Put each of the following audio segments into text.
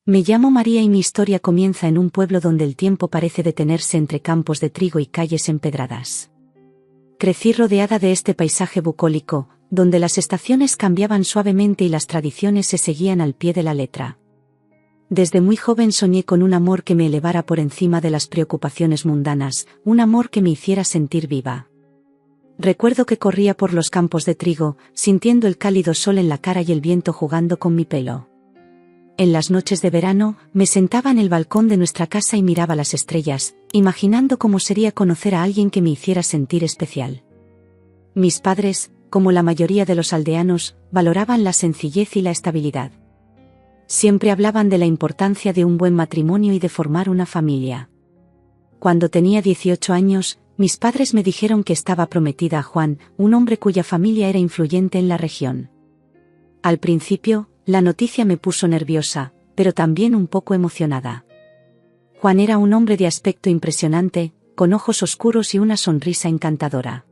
Me llamo María y mi historia comienza en un pueblo donde el tiempo parece detenerse entre campos de trigo y calles empedradas. Crecí rodeada de este paisaje bucólico, donde las estaciones cambiaban suavemente y las tradiciones se seguían al pie de la letra. Desde muy joven soñé con un amor que me elevara por encima de las preocupaciones mundanas, un amor que me hiciera sentir viva. Recuerdo que corría por los campos de trigo, sintiendo el cálido sol en la cara y el viento jugando con mi pelo. En las noches de verano, me sentaba en el balcón de nuestra casa y miraba las estrellas, imaginando cómo sería conocer a alguien que me hiciera sentir especial. Mis padres, como la mayoría de los aldeanos, valoraban la sencillez y la estabilidad. Siempre hablaban de la importancia de un buen matrimonio y de formar una familia. Cuando tenía 18 años, mis padres me dijeron que estaba prometida a Juan, un hombre cuya familia era influyente en la región. Al principio, la noticia me puso nerviosa, pero también un poco emocionada. Juan era un hombre de aspecto impresionante, con ojos oscuros y una sonrisa encantadora.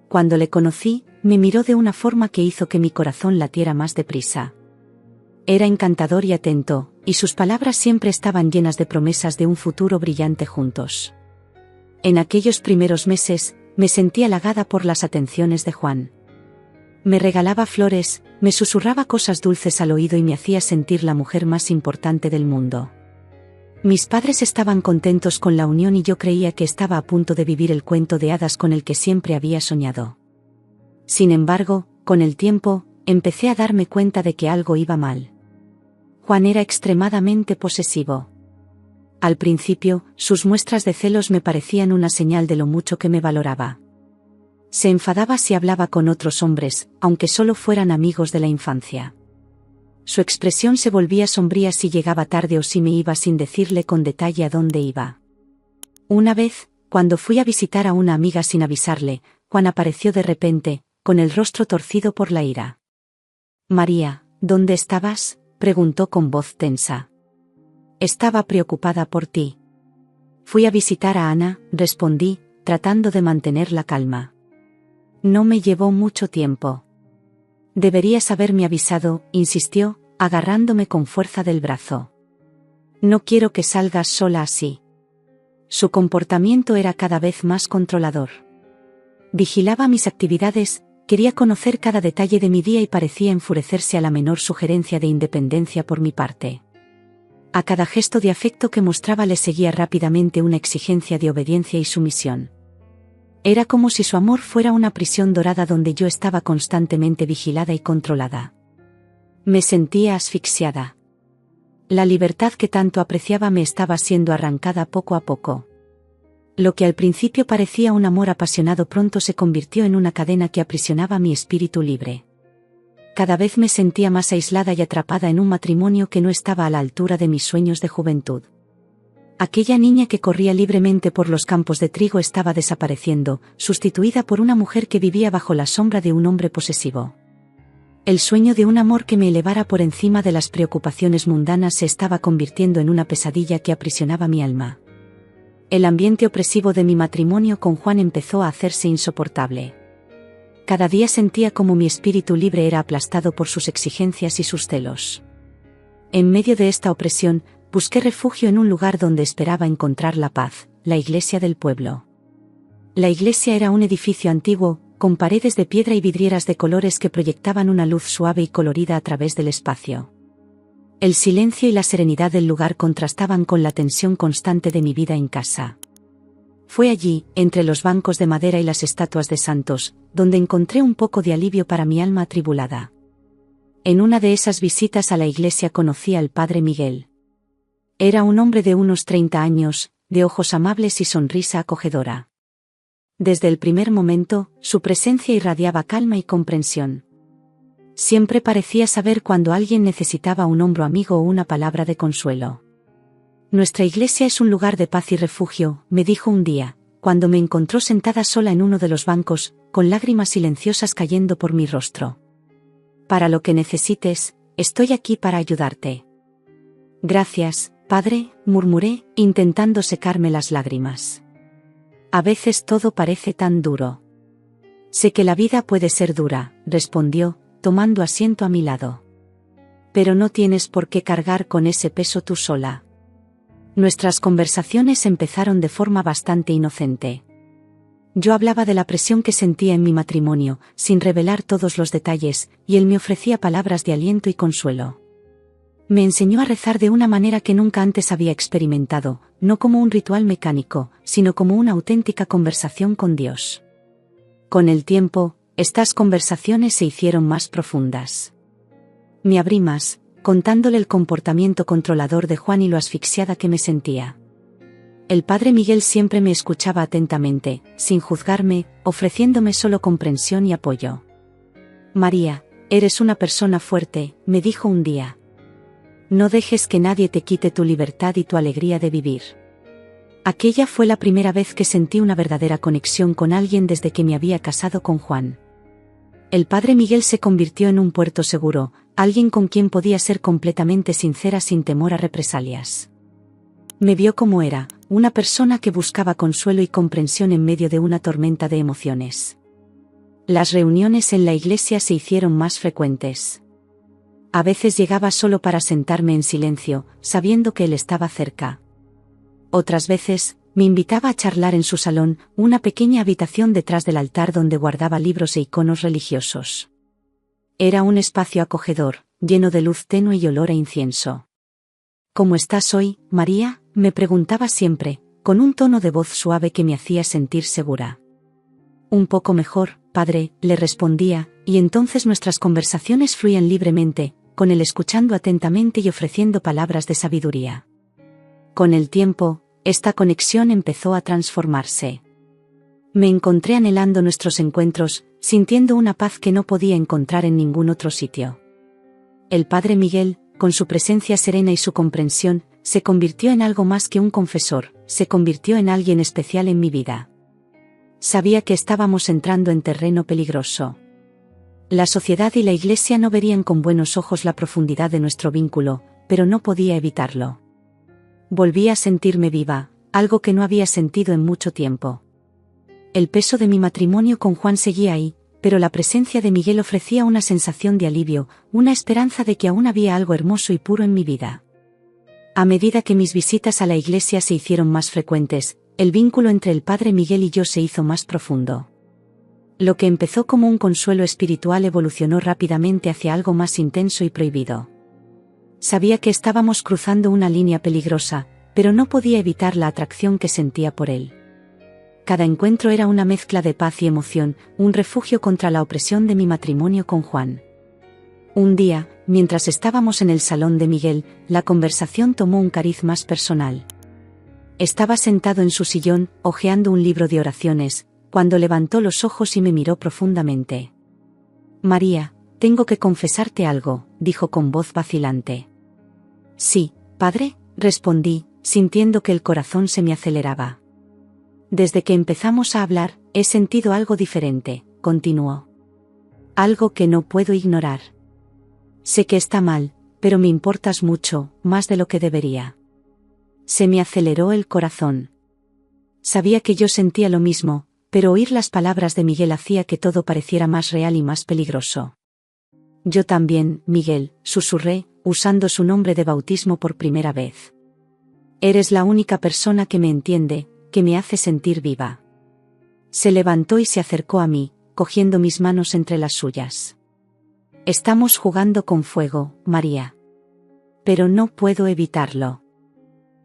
Cuando le conocí, me miró de una forma que hizo que mi corazón latiera más deprisa. Era encantador y atento, y sus palabras siempre estaban llenas de promesas de un futuro brillante juntos. En aquellos primeros meses, me sentí halagada por las atenciones de Juan. Me regalaba flores, me susurraba cosas dulces al oído y me hacía sentir la mujer más importante del mundo. Mis padres estaban contentos con la unión y yo creía que estaba a punto de vivir el cuento de hadas con el que siempre había soñado. Sin embargo, con el tiempo, empecé a darme cuenta de que algo iba mal. Juan era extremadamente posesivo. Al principio, sus muestras de celos me parecían una señal de lo mucho que me valoraba. Se enfadaba si hablaba con otros hombres, aunque solo fueran amigos de la infancia. Su expresión se volvía sombría si llegaba tarde o si me iba sin decirle con detalle a dónde iba. Una vez, cuando fui a visitar a una amiga sin avisarle, Juan apareció de repente, con el rostro torcido por la ira. «María, ¿dónde estabas?», preguntó con voz tensa. «Estaba preocupada por ti». «Fui a visitar a Ana», respondí, tratando de mantener la calma. «No me llevó mucho tiempo». «Deberías haberme avisado», insistió, agarrándome con fuerza del brazo. «No quiero que salgas sola así». Su comportamiento era cada vez más controlador. Vigilaba mis actividades, quería conocer cada detalle de mi día y parecía enfurecerse a la menor sugerencia de independencia por mi parte. A cada gesto de afecto que mostraba le seguía rápidamente una exigencia de obediencia y sumisión. Era como si su amor fuera una prisión dorada donde yo estaba constantemente vigilada y controlada. Me sentía asfixiada. La libertad que tanto apreciaba me estaba siendo arrancada poco a poco. Lo que al principio parecía un amor apasionado pronto se convirtió en una cadena que aprisionaba mi espíritu libre. Cada vez me sentía más aislada y atrapada en un matrimonio que no estaba a la altura de mis sueños de juventud. Aquella niña que corría libremente por los campos de trigo estaba desapareciendo, sustituida por una mujer que vivía bajo la sombra de un hombre posesivo. El sueño de un amor que me elevara por encima de las preocupaciones mundanas se estaba convirtiendo en una pesadilla que aprisionaba mi alma. El ambiente opresivo de mi matrimonio con Juan empezó a hacerse insoportable. Cada día sentía como mi espíritu libre era aplastado por sus exigencias y sus celos. En medio de esta opresión, busqué refugio en un lugar donde esperaba encontrar la paz, la iglesia del pueblo. La iglesia era un edificio antiguo, con paredes de piedra y vidrieras de colores que proyectaban una luz suave y colorida a través del espacio. El silencio y la serenidad del lugar contrastaban con la tensión constante de mi vida en casa. Fue allí, entre los bancos de madera y las estatuas de santos, donde encontré un poco de alivio para mi alma atribulada. En una de esas visitas a la iglesia conocí al padre Miguel. Era un hombre de unos 30 años, de ojos amables y sonrisa acogedora. Desde el primer momento, su presencia irradiaba calma y comprensión. Siempre parecía saber cuando alguien necesitaba un hombro amigo o una palabra de consuelo. «Nuestra iglesia es un lugar de paz y refugio», me dijo un día, cuando me encontró sentada sola en uno de los bancos, con lágrimas silenciosas cayendo por mi rostro. «Para lo que necesites, estoy aquí para ayudarte». «Gracias, padre», murmuré, intentando secarme las lágrimas. «A veces todo parece tan duro». «Sé que la vida puede ser dura», respondió, tomando asiento a mi lado. Pero no tienes por qué cargar con ese peso tú sola. Nuestras conversaciones empezaron de forma bastante inocente. Yo hablaba de la presión que sentía en mi matrimonio, sin revelar todos los detalles, y él me ofrecía palabras de aliento y consuelo. Me enseñó a rezar de una manera que nunca antes había experimentado, no como un ritual mecánico, sino como una auténtica conversación con Dios. Con el tiempo, estas conversaciones se hicieron más profundas. Me abrí más, contándole el comportamiento controlador de Juan y lo asfixiada que me sentía. El padre Miguel siempre me escuchaba atentamente, sin juzgarme, ofreciéndome solo comprensión y apoyo. María, eres una persona fuerte, me dijo un día. No dejes que nadie te quite tu libertad y tu alegría de vivir. Aquella fue la primera vez que sentí una verdadera conexión con alguien desde que me había casado con Juan. El padre Miguel se convirtió en un puerto seguro, alguien con quien podía ser completamente sincera sin temor a represalias. Me vio como era, una persona que buscaba consuelo y comprensión en medio de una tormenta de emociones. Las reuniones en la iglesia se hicieron más frecuentes. A veces llegaba solo para sentarme en silencio, sabiendo que él estaba cerca. Otras veces, me invitaba a charlar en su salón, una pequeña habitación detrás del altar donde guardaba libros e iconos religiosos. Era un espacio acogedor, lleno de luz tenue y olor a incienso. ¿Cómo estás hoy, María?, me preguntaba siempre, con un tono de voz suave que me hacía sentir segura. Un poco mejor, padre, le respondía, y entonces nuestras conversaciones fluían libremente, con él escuchando atentamente y ofreciendo palabras de sabiduría. Con el tiempo, esta conexión empezó a transformarse. Me encontré anhelando nuestros encuentros, sintiendo una paz que no podía encontrar en ningún otro sitio. El padre Miguel, con su presencia serena y su comprensión, se convirtió en algo más que un confesor, se convirtió en alguien especial en mi vida. Sabía que estábamos entrando en terreno peligroso. La sociedad y la iglesia no verían con buenos ojos la profundidad de nuestro vínculo, pero no podía evitarlo. Volví a sentirme viva, algo que no había sentido en mucho tiempo. El peso de mi matrimonio con Juan seguía ahí, pero la presencia de Miguel ofrecía una sensación de alivio, una esperanza de que aún había algo hermoso y puro en mi vida. A medida que mis visitas a la iglesia se hicieron más frecuentes, el vínculo entre el padre Miguel y yo se hizo más profundo. Lo que empezó como un consuelo espiritual evolucionó rápidamente hacia algo más intenso y prohibido. Sabía que estábamos cruzando una línea peligrosa, pero no podía evitar la atracción que sentía por él. Cada encuentro era una mezcla de paz y emoción, un refugio contra la opresión de mi matrimonio con Juan. Un día, mientras estábamos en el salón de Miguel, la conversación tomó un cariz más personal. Estaba sentado en su sillón, hojeando un libro de oraciones, cuando levantó los ojos y me miró profundamente. María, tengo que confesarte algo, dijo con voz vacilante. Sí, padre, respondí, sintiendo que el corazón se me aceleraba. Desde que empezamos a hablar, he sentido algo diferente, continuó. Algo que no puedo ignorar. Sé que está mal, pero me importas mucho, más de lo que debería. Se me aceleró el corazón. Sabía que yo sentía lo mismo, pero oír las palabras de Miguel hacía que todo pareciera más real y más peligroso. Yo también, Miguel, susurré, usando su nombre de bautismo por primera vez. Eres la única persona que me entiende, que me hace sentir viva. Se levantó y se acercó a mí, cogiendo mis manos entre las suyas. Estamos jugando con fuego, María. Pero no puedo evitarlo.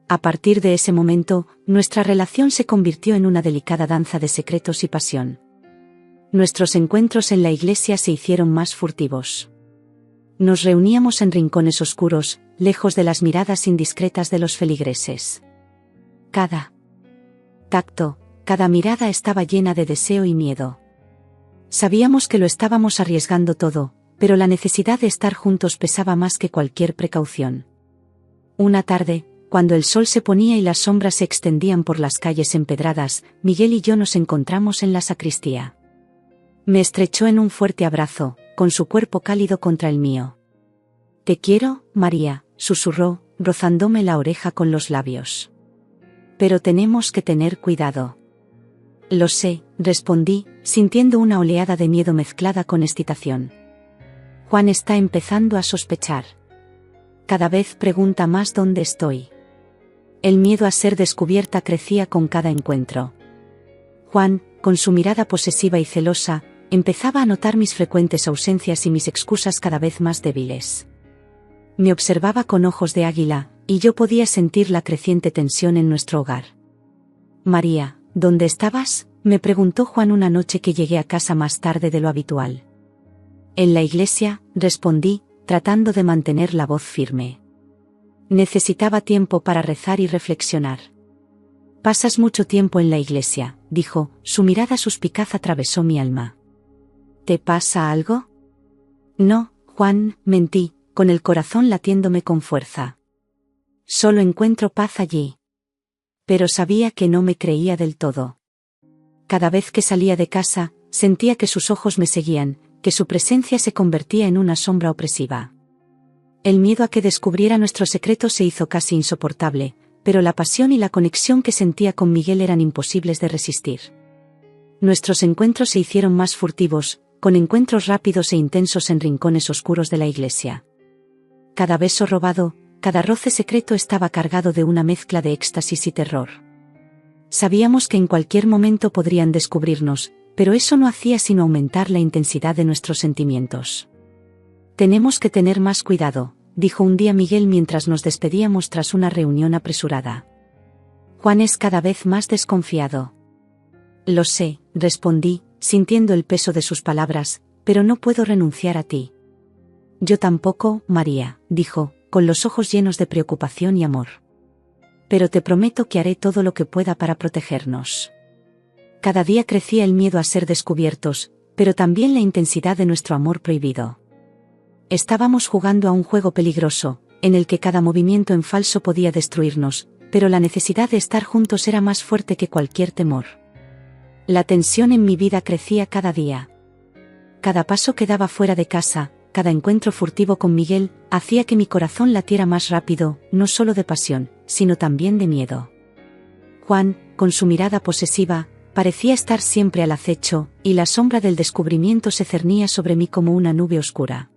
A partir de ese momento, nuestra relación se convirtió en una delicada danza de secretos y pasión. Nuestros encuentros en la iglesia se hicieron más furtivos. Nos reuníamos en rincones oscuros, lejos de las miradas indiscretas de los feligreses. Cada tacto, cada mirada estaba llena de deseo y miedo. Sabíamos que lo estábamos arriesgando todo, pero la necesidad de estar juntos pesaba más que cualquier precaución. Una tarde, cuando el sol se ponía y las sombras se extendían por las calles empedradas, Miguel y yo nos encontramos en la sacristía. Me estrechó en un fuerte abrazo, con su cuerpo cálido contra el mío. Te quiero, María, susurró, rozándome la oreja con los labios. Pero tenemos que tener cuidado. Lo sé, respondí, sintiendo una oleada de miedo mezclada con excitación. Juan está empezando a sospechar. Cada vez pregunta más dónde estoy. El miedo a ser descubierta crecía con cada encuentro. Juan, con su mirada posesiva y celosa, empezaba a notar mis frecuentes ausencias y mis excusas cada vez más débiles. Me observaba con ojos de águila, y yo podía sentir la creciente tensión en nuestro hogar. «María, ¿dónde estabas?», me preguntó Juan una noche que llegué a casa más tarde de lo habitual. «En la iglesia», respondí, tratando de mantener la voz firme. Necesitaba tiempo para rezar y reflexionar. «Pasas mucho tiempo en la iglesia», dijo, su mirada suspicaz atravesó mi alma. «¿Te pasa algo?» «No, Juan», mentí, con el corazón latiéndome con fuerza. «Solo encuentro paz allí». Pero sabía que no me creía del todo. Cada vez que salía de casa, sentía que sus ojos me seguían, que su presencia se convertía en una sombra opresiva. El miedo a que descubriera nuestro secreto se hizo casi insoportable, pero la pasión y la conexión que sentía con Miguel eran imposibles de resistir. Nuestros encuentros se hicieron más furtivos, con encuentros rápidos e intensos en rincones oscuros de la iglesia. Cada beso robado, cada roce secreto estaba cargado de una mezcla de éxtasis y terror. Sabíamos que en cualquier momento podrían descubrirnos, pero eso no hacía sino aumentar la intensidad de nuestros sentimientos. «Tenemos que tener más cuidado», dijo un día Miguel mientras nos despedíamos tras una reunión apresurada. «Juan es cada vez más desconfiado». «Lo sé», respondí, sintiendo el peso de sus palabras, «pero no puedo renunciar a ti». «Yo tampoco, María», dijo, con los ojos llenos de preocupación y amor. «Pero te prometo que haré todo lo que pueda para protegernos». Cada día crecía el miedo a ser descubiertos, pero también la intensidad de nuestro amor prohibido. Estábamos jugando a un juego peligroso, en el que cada movimiento en falso podía destruirnos, pero la necesidad de estar juntos era más fuerte que cualquier temor. La tensión en mi vida crecía cada día. Cada paso que daba fuera de casa, cada encuentro furtivo con Miguel, hacía que mi corazón latiera más rápido, no solo de pasión, sino también de miedo. Juan, con su mirada posesiva, parecía estar siempre al acecho, y la sombra del descubrimiento se cernía sobre mí como una nube oscura.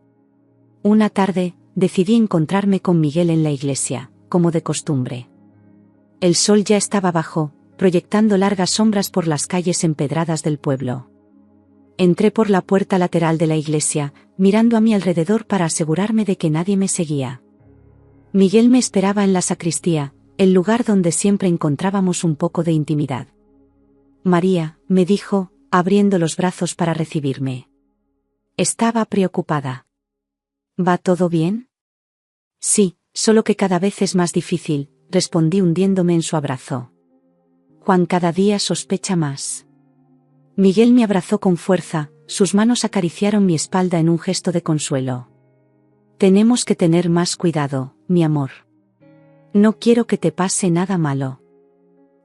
Una tarde, decidí encontrarme con Miguel en la iglesia, como de costumbre. El sol ya estaba bajo, proyectando largas sombras por las calles empedradas del pueblo. Entré por la puerta lateral de la iglesia, mirando a mi alrededor para asegurarme de que nadie me seguía. Miguel me esperaba en la sacristía, el lugar donde siempre encontrábamos un poco de intimidad. «María», me dijo, abriendo los brazos para recibirme. Estaba preocupada. «¿Va todo bien?» «Sí, solo que cada vez es más difícil», respondí hundiéndome en su abrazo. «Juan cada día sospecha más». Miguel me abrazó con fuerza, sus manos acariciaron mi espalda en un gesto de consuelo. «Tenemos que tener más cuidado, mi amor. No quiero que te pase nada malo».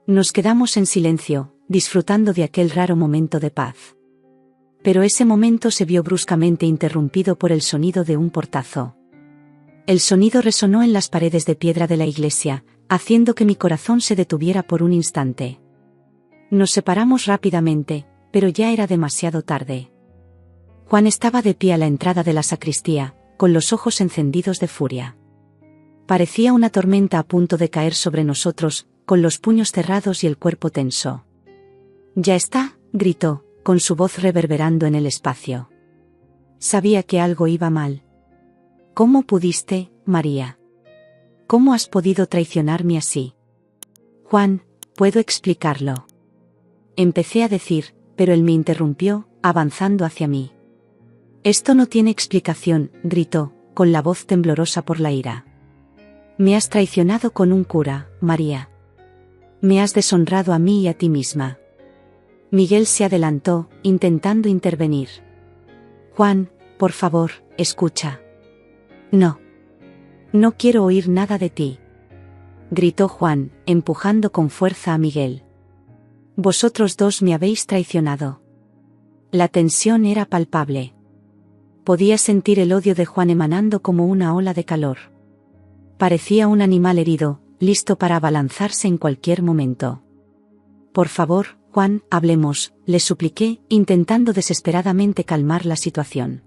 Nos quedamos en silencio, disfrutando de aquel raro momento de paz. Pero ese momento se vio bruscamente interrumpido por el sonido de un portazo. El sonido resonó en las paredes de piedra de la iglesia, haciendo que mi corazón se detuviera por un instante. Nos separamos rápidamente, pero ya era demasiado tarde. Juan estaba de pie a la entrada de la sacristía, con los ojos encendidos de furia. Parecía una tormenta a punto de caer sobre nosotros, con los puños cerrados y el cuerpo tenso. «Ya está», gritó, con su voz reverberando en el espacio. Sabía que algo iba mal. «¿Cómo pudiste, María? ¿Cómo has podido traicionarme así?» «Juan, puedo explicarlo». Empecé a decir, pero él me interrumpió, avanzando hacia mí. «Esto no tiene explicación», gritó, con la voz temblorosa por la ira. «Me has traicionado con un cura, María. Me has deshonrado a mí y a ti misma». Miguel se adelantó, intentando intervenir. «Juan, por favor, escucha». «No. No quiero oír nada de ti», gritó Juan, empujando con fuerza a Miguel. «Vosotros dos me habéis traicionado». La tensión era palpable. Podía sentir el odio de Juan emanando como una ola de calor. Parecía un animal herido, listo para abalanzarse en cualquier momento. «Por favor, Juan, hablemos», le supliqué, intentando desesperadamente calmar la situación.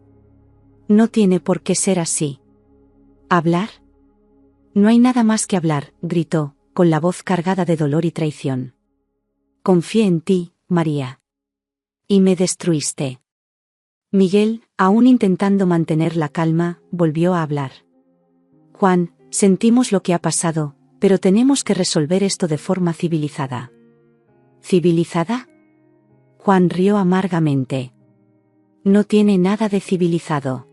«No tiene por qué ser así». «¿Hablar? No hay nada más que hablar, gritó, con la voz cargada de dolor y traición. Confié en ti, María. Y me destruiste. Miguel, aún intentando mantener la calma, volvió a hablar. Juan, sentimos lo que ha pasado, pero tenemos que resolver esto de forma civilizada. ¿Civilizada? Juan rió amargamente. No tiene nada de civilizado.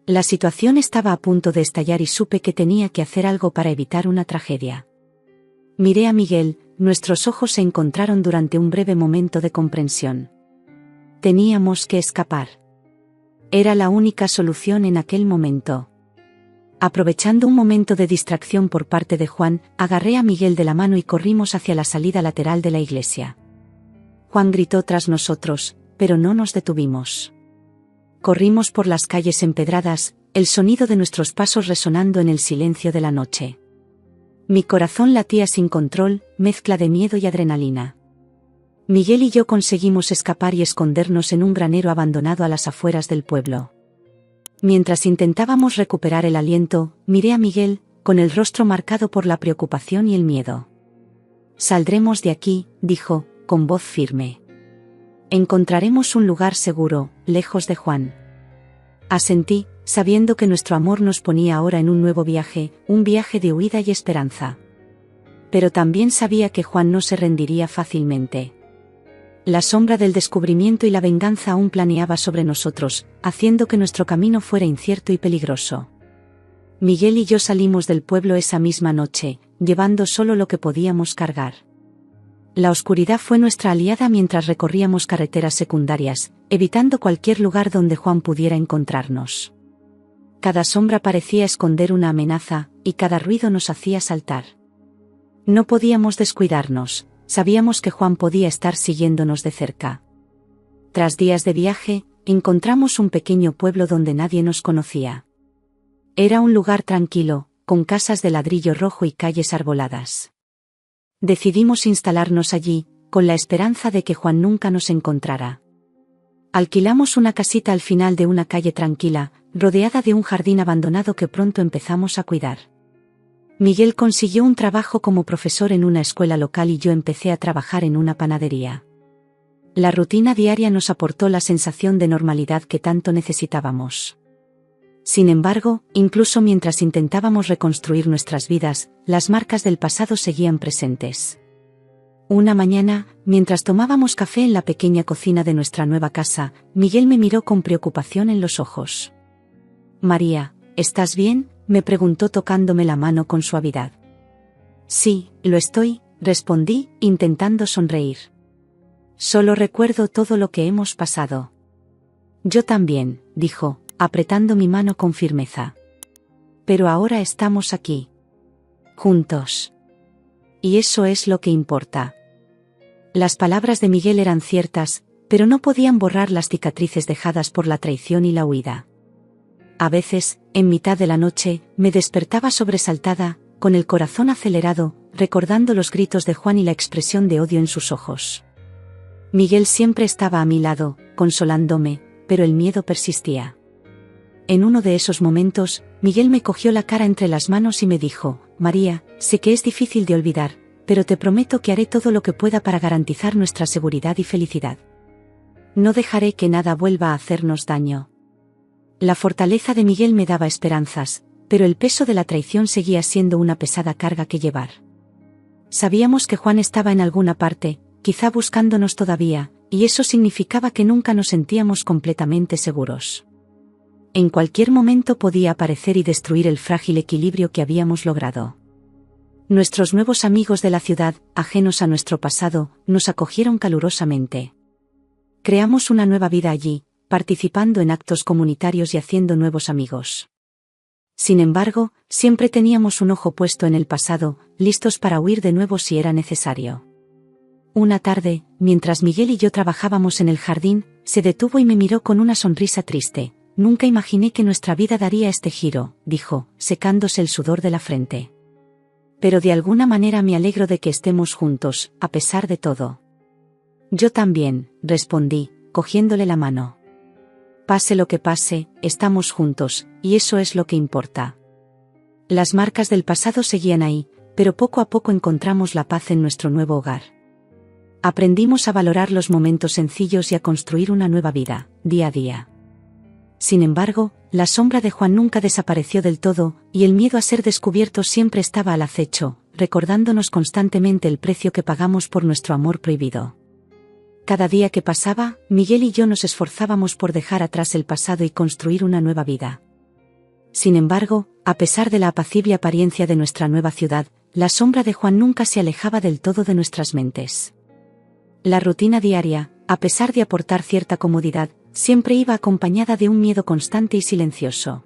La situación estaba a punto de estallar y supe que tenía que hacer algo para evitar una tragedia. Miré a Miguel, nuestros ojos se encontraron durante un breve momento de comprensión. Teníamos que escapar. Era la única solución en aquel momento. Aprovechando un momento de distracción por parte de Juan, agarré a Miguel de la mano y corrimos hacia la salida lateral de la iglesia. Juan gritó tras nosotros, pero no nos detuvimos. Corrimos por las calles empedradas, el sonido de nuestros pasos resonando en el silencio de la noche. Mi corazón latía sin control, mezcla de miedo y adrenalina. Miguel y yo conseguimos escapar y escondernos en un granero abandonado a las afueras del pueblo. Mientras intentábamos recuperar el aliento, miré a Miguel, con el rostro marcado por la preocupación y el miedo. Saldremos de aquí, dijo, con voz firme. Encontraremos un lugar seguro, lejos de Juan. Asentí, sabiendo que nuestro amor nos ponía ahora en un nuevo viaje, un viaje de huida y esperanza. Pero también sabía que Juan no se rendiría fácilmente. La sombra del descubrimiento y la venganza aún planeaba sobre nosotros, haciendo que nuestro camino fuera incierto y peligroso. Miguel y yo salimos del pueblo esa misma noche, llevando solo lo que podíamos cargar. La oscuridad fue nuestra aliada mientras recorríamos carreteras secundarias, evitando cualquier lugar donde Juan pudiera encontrarnos. Cada sombra parecía esconder una amenaza, y cada ruido nos hacía saltar. No podíamos descuidarnos. Sabíamos que Juan podía estar siguiéndonos de cerca. Tras días de viaje, encontramos un pequeño pueblo donde nadie nos conocía. Era un lugar tranquilo, con casas de ladrillo rojo y calles arboladas. Decidimos instalarnos allí, con la esperanza de que Juan nunca nos encontrara. Alquilamos una casita al final de una calle tranquila, rodeada de un jardín abandonado que pronto empezamos a cuidar. Miguel consiguió un trabajo como profesor en una escuela local y yo empecé a trabajar en una panadería. La rutina diaria nos aportó la sensación de normalidad que tanto necesitábamos. Sin embargo, incluso mientras intentábamos reconstruir nuestras vidas, las marcas del pasado seguían presentes. Una mañana, mientras tomábamos café en la pequeña cocina de nuestra nueva casa, Miguel me miró con preocupación en los ojos. «María, ¿estás bien?», me preguntó tocándome la mano con suavidad. «Sí, lo estoy», respondí, intentando sonreír. «Solo recuerdo todo lo que hemos pasado». «Yo también», dijo, apretando mi mano con firmeza. «Pero ahora estamos aquí. Juntos. Y eso es lo que importa». Las palabras de Miguel eran ciertas, pero no podían borrar las cicatrices dejadas por la traición y la huida. A veces, en mitad de la noche, me despertaba sobresaltada, con el corazón acelerado, recordando los gritos de Juan y la expresión de odio en sus ojos. Miguel siempre estaba a mi lado, consolándome, pero el miedo persistía. En uno de esos momentos, Miguel me cogió la cara entre las manos y me dijo: «María, sé que es difícil de olvidar, pero te prometo que haré todo lo que pueda para garantizar nuestra seguridad y felicidad. No dejaré que nada vuelva a hacernos daño». La fortaleza de Miguel me daba esperanzas, pero el peso de la traición seguía siendo una pesada carga que llevar. Sabíamos que Juan estaba en alguna parte, quizá buscándonos todavía, y eso significaba que nunca nos sentíamos completamente seguros. En cualquier momento podía aparecer y destruir el frágil equilibrio que habíamos logrado. Nuestros nuevos amigos de la ciudad, ajenos a nuestro pasado, nos acogieron calurosamente. Creamos una nueva vida allí, participando en actos comunitarios y haciendo nuevos amigos. Sin embargo, siempre teníamos un ojo puesto en el pasado, listos para huir de nuevo si era necesario. Una tarde, mientras Miguel y yo trabajábamos en el jardín, se detuvo y me miró con una sonrisa triste. «Nunca imaginé que nuestra vida daría este giro», dijo, secándose el sudor de la frente. «Pero de alguna manera me alegro de que estemos juntos, a pesar de todo». «Yo también», respondí, cogiéndole la mano. «Pase lo que pase, estamos juntos, y eso es lo que importa». Las marcas del pasado seguían ahí, pero poco a poco encontramos la paz en nuestro nuevo hogar. Aprendimos a valorar los momentos sencillos y a construir una nueva vida, día a día. Sin embargo, la sombra de Juan nunca desapareció del todo, y el miedo a ser descubiertos siempre estaba al acecho, recordándonos constantemente el precio que pagamos por nuestro amor prohibido. Cada día que pasaba, Miguel y yo nos esforzábamos por dejar atrás el pasado y construir una nueva vida. Sin embargo, a pesar de la apacible apariencia de nuestra nueva ciudad, la sombra de Juan nunca se alejaba del todo de nuestras mentes. La rutina diaria, a pesar de aportar cierta comodidad, siempre iba acompañada de un miedo constante y silencioso.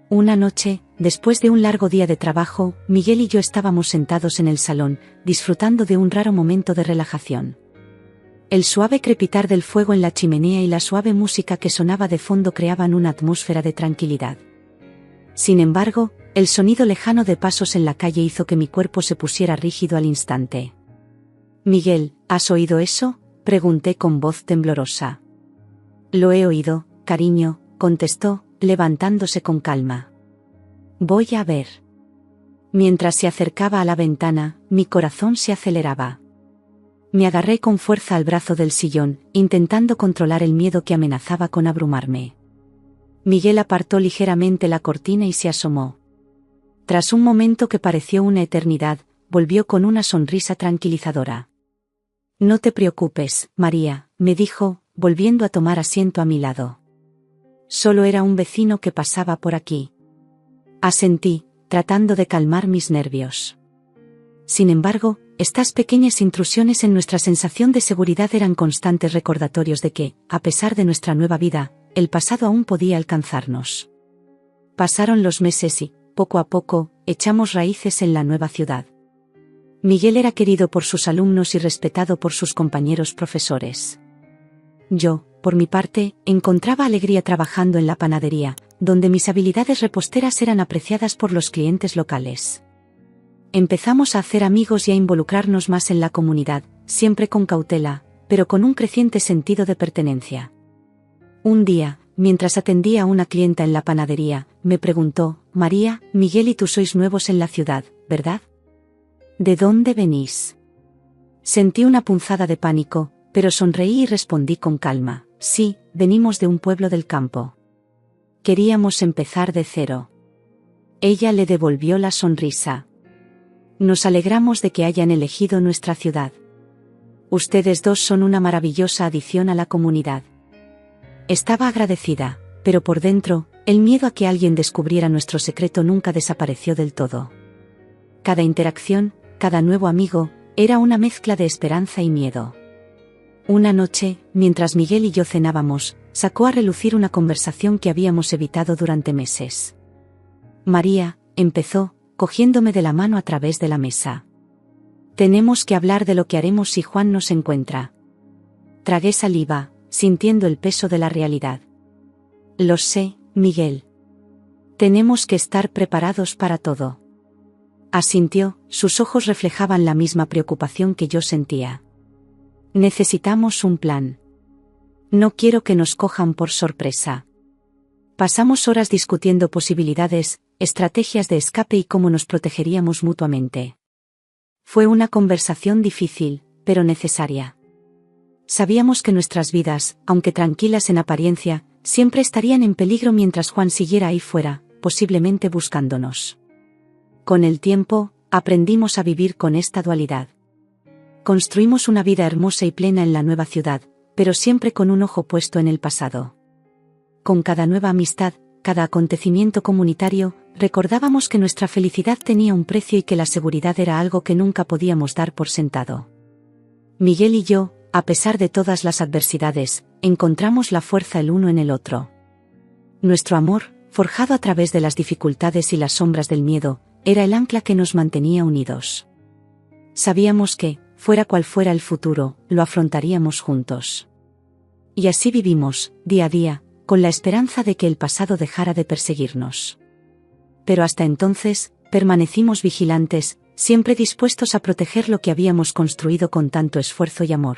Una noche, después de un largo día de trabajo, Miguel y yo estábamos sentados en el salón, disfrutando de un raro momento de relajación. El suave crepitar del fuego en la chimenea y la suave música que sonaba de fondo creaban una atmósfera de tranquilidad. Sin embargo, el sonido lejano de pasos en la calle hizo que mi cuerpo se pusiera rígido al instante. «Miguel, ¿has oído eso?», pregunté con voz temblorosa. «Lo he oído, cariño», contestó, levantándose con calma. «Voy a ver». Mientras se acercaba a la ventana, mi corazón se aceleraba. Me agarré con fuerza al brazo del sillón, intentando controlar el miedo que amenazaba con abrumarme. Miguel apartó ligeramente la cortina y se asomó. Tras un momento que pareció una eternidad, volvió con una sonrisa tranquilizadora. «No te preocupes, María», me dijo, volviendo a tomar asiento a mi lado. «Solo era un vecino que pasaba por aquí». Asentí, tratando de calmar mis nervios. Sin embargo, estas pequeñas intrusiones en nuestra sensación de seguridad eran constantes recordatorios de que, a pesar de nuestra nueva vida, el pasado aún podía alcanzarnos. Pasaron los meses y, poco a poco, echamos raíces en la nueva ciudad. Miguel era querido por sus alumnos y respetado por sus compañeros profesores. Yo, por mi parte, encontraba alegría trabajando en la panadería, donde mis habilidades reposteras eran apreciadas por los clientes locales. Empezamos a hacer amigos y a involucrarnos más en la comunidad, siempre con cautela, pero con un creciente sentido de pertenencia. Un día, mientras atendía a una clienta en la panadería, me preguntó: «María, Miguel y tú sois nuevos en la ciudad, ¿verdad? ¿De dónde venís?». Sentí una punzada de pánico, pero sonreí y respondí con calma: «Sí, venimos de un pueblo del campo. Queríamos empezar de cero». Ella le devolvió la sonrisa. «Nos alegramos de que hayan elegido nuestra ciudad. Ustedes dos son una maravillosa adición a la comunidad». Estaba agradecida, pero por dentro, el miedo a que alguien descubriera nuestro secreto nunca desapareció del todo. Cada interacción, cada nuevo amigo, era una mezcla de esperanza y miedo. Una noche, mientras Miguel y yo cenábamos, sacó a relucir una conversación que habíamos evitado durante meses. «María», empezó, cogiéndome de la mano a través de la mesa. «Tenemos que hablar de lo que haremos si Juan nos encuentra». Tragué saliva, sintiendo el peso de la realidad. «Lo sé, Miguel. Tenemos que estar preparados para todo». Asintió, sus ojos reflejaban la misma preocupación que yo sentía. «Necesitamos un plan. No quiero que nos cojan por sorpresa». Pasamos horas discutiendo posibilidades, estrategias de escape y cómo nos protegeríamos mutuamente. Fue una conversación difícil, pero necesaria. Sabíamos que nuestras vidas, aunque tranquilas en apariencia, siempre estarían en peligro mientras Juan siguiera ahí fuera, posiblemente buscándonos. Con el tiempo, aprendimos a vivir con esta dualidad. Construimos una vida hermosa y plena en la nueva ciudad, pero siempre con un ojo puesto en el pasado. Con cada nueva amistad, cada acontecimiento comunitario, recordábamos que nuestra felicidad tenía un precio y que la seguridad era algo que nunca podíamos dar por sentado. Miguel y yo, a pesar de todas las adversidades, encontramos la fuerza el uno en el otro. Nuestro amor, forjado a través de las dificultades y las sombras del miedo, era el ancla que nos mantenía unidos. Sabíamos que, fuera cual fuera el futuro, lo afrontaríamos juntos. Y así vivimos, día a día, con la esperanza de que el pasado dejara de perseguirnos. Pero hasta entonces, permanecimos vigilantes, siempre dispuestos a proteger lo que habíamos construido con tanto esfuerzo y amor.